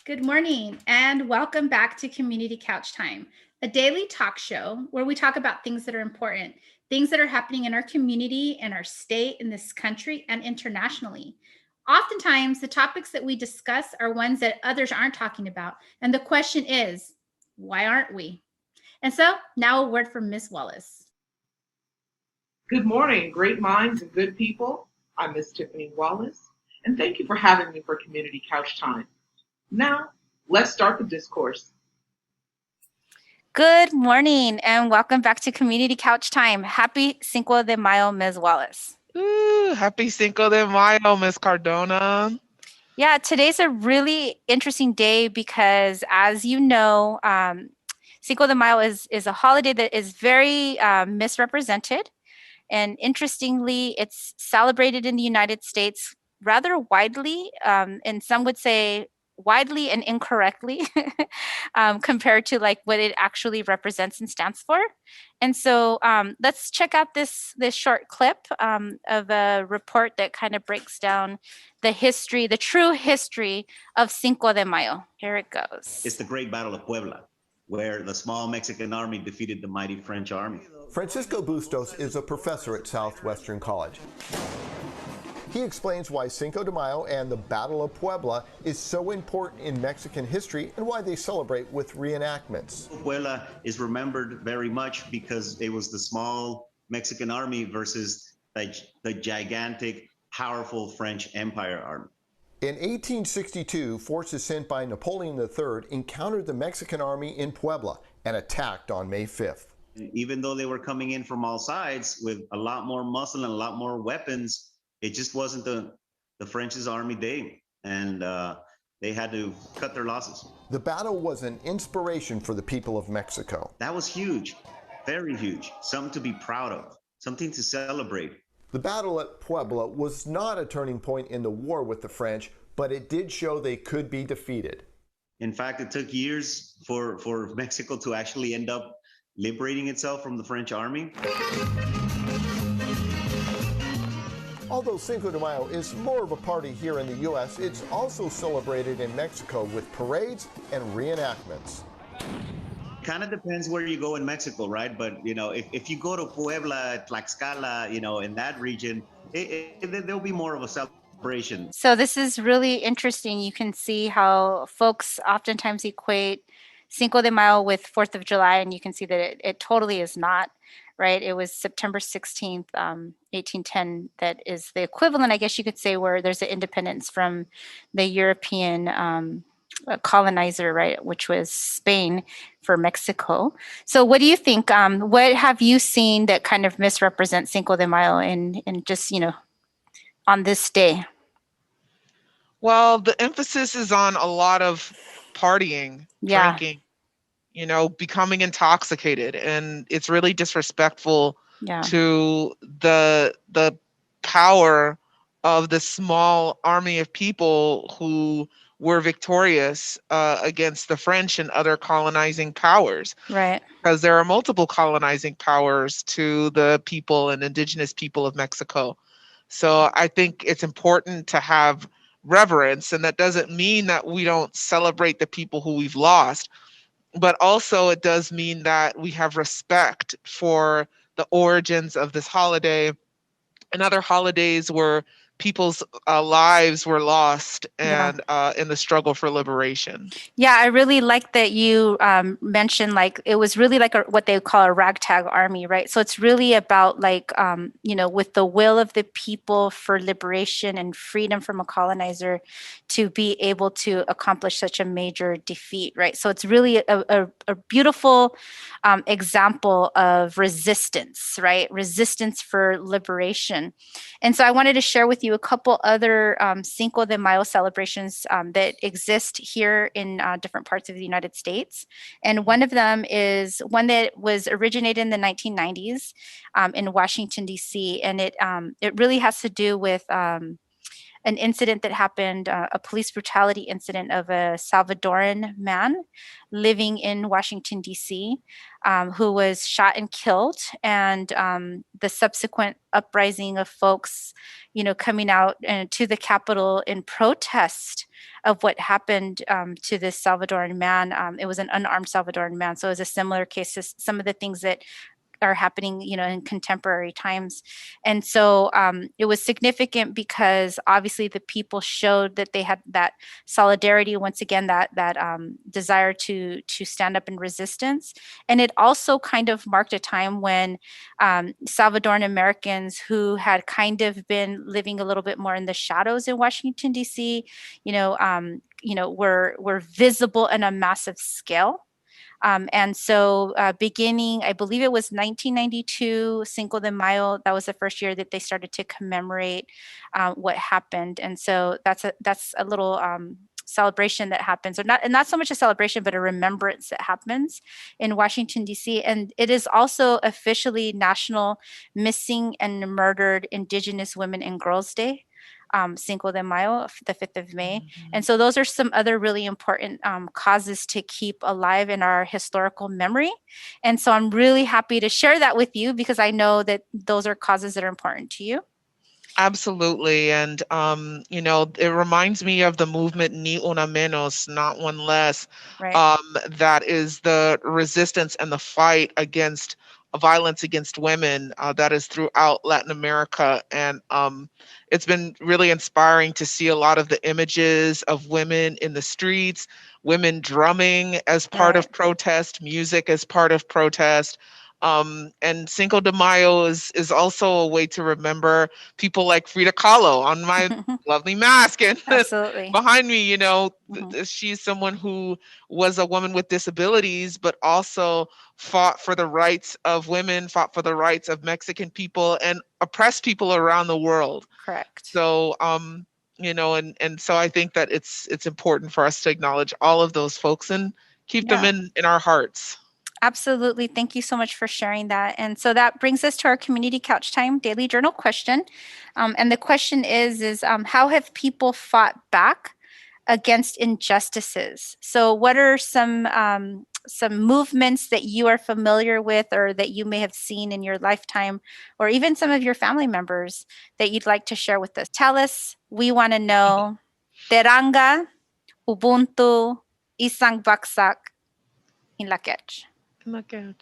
Good morning and welcome back to Community Couch Time, a daily talk show where we talk about things that are important, things that are happening in our community, in our state, in this country, and internationally. Oftentimes, the topics that we discuss are ones that others aren't talking about. And the question is, why aren't we? And so now a word from Ms. Wallace. Good morning, great minds and good people. I'm Miss Tiffany Wallace, and thank you for having me for Community Couch Time. Now, let's start the discourse. Good morning and welcome back to Community Couch Time. Happy Cinco de Mayo, Ms. Wallace. Ooh, happy Cinco de Mayo, Ms. Cardona. Yeah, today's a really interesting day because, as you know, Cinco de Mayo is a holiday that is very misrepresented. And interestingly, it's celebrated in the United States rather widely, and some would say widely and incorrectly compared to like what it actually represents and stands for. And so let's check out this short clip of a report that kind of breaks down the history, the true history of Cinco de Mayo. Here it goes. It's the Great Battle of Puebla, where the small Mexican army defeated the mighty French army. Francisco Bustos is a professor at Southwestern College. He explains why Cinco de Mayo and the Battle of Puebla is so important in Mexican history and why they celebrate with reenactments. Puebla is remembered very much because it was the small Mexican army versus the gigantic, powerful French Empire army. In 1862, forces sent by Napoleon III encountered the Mexican army in Puebla and attacked on May 5th. Even though they were coming in from all sides with a lot more muscle and a lot more weapons, it just wasn't the French's army day, and they had to cut their losses. The battle was an inspiration for the people of Mexico. That was huge, very huge, something to be proud of, something to celebrate. The battle at Puebla was not a turning point in the war with the French, but it did show they could be defeated. In fact, it took years for Mexico to actually end up liberating itself from the French army. Although Cinco de Mayo is more of a party here in the U.S., it's also celebrated in Mexico with parades and reenactments. Kind of depends where you go in Mexico, right? But, you know, if you go to Puebla, Tlaxcala, you know, in that region, there'll be more of a celebration. So this is really interesting. You can see how folks oftentimes equate Cinco de Mayo with 4th of July, and you can see that it totally is not. Right, it was September 16th, 1810, that is the equivalent, I guess you could say, where there's an independence from the European colonizer, right, which was Spain for Mexico. So what do you think? What have you seen that kind of misrepresents Cinco de Mayo in just, you know, on this day? Well, the emphasis is on a lot of partying, drinking, you know, becoming intoxicated, and it's really disrespectful to the power of the small army of people who were victorious against the French and other colonizing powers. Right. Because there are multiple colonizing powers to the people and indigenous people of Mexico. So I think it's important to have reverence, and that doesn't mean that we don't celebrate the people who we've lost. But also it does mean that we have respect for the origins of this holiday and other holidays where people's lives were lost and in the struggle for liberation. Yeah, I really like that you mentioned like it was really like what they call a ragtag army, right? So it's really about like, you know, with the will of the people for liberation and freedom from a colonizer to be able to accomplish such a major defeat, right? So it's really a beautiful example of resistance, right? Resistance for liberation. And so I wanted to share with you a couple other Cinco de Mayo celebrations that exist here in different parts of the United States. And one of them is one that was originated in the 1990s in Washington, D.C. And it really has to do with an incident that happened, a police brutality incident of a Salvadoran man living in Washington, D.C., who was shot and killed, and the subsequent uprising of folks, coming out to the Capitol in protest of what happened to this Salvadoran man. It was an unarmed Salvadoran man, so it was a similar case to some of the things that are happening, in contemporary times. And so it was significant because obviously the people showed that they had that solidarity, once again, that desire to stand up in resistance. And it also kind of marked a time when Salvadoran Americans who had kind of been living a little bit more in the shadows in Washington, D.C., were visible on a massive scale. And so beginning, I believe it was 1992, Cinco de Mayo, that was the first year that they started to commemorate what happened. And so that's a little celebration that happens, or not so much a celebration, but a remembrance that happens in Washington, D.C. And it is also officially National Missing and Murdered Indigenous Women and Girls Day. Cinco de Mayo, the 5th of May. Mhm. And so those are some other really important causes to keep alive in our historical memory. And so I'm really happy to share that with you because I know that those are causes that are important to you. Absolutely. And, it reminds me of the movement Ni Una Menos, not one less. Right. That is the resistance and the fight against violence against women that is throughout Latin America. And it's been really inspiring to see a lot of the images of women in the streets, women drumming as part of Right. protest, music as part of protest. And Cinco de Mayo is also a way to remember people like Frida Kahlo on my lovely mask and Absolutely. behind me. Mhm. She's someone who was a woman with disabilities, but also fought for the rights of women, fought for the rights of Mexican people and oppressed people around the world. Correct. So, and so I think that it's important for us to acknowledge all of those folks and keep them Yeah. in our hearts. Absolutely. Thank you so much for sharing that. And so that brings us to our community couch time daily journal question. And the question is how have people fought back against injustices? So what are some movements that you are familiar with or that you may have seen in your lifetime, or even some of your family members that you'd like to share with us? Tell us. We want to know. Teranga, Ubuntu, Isang Baksak, Inlakech. Look at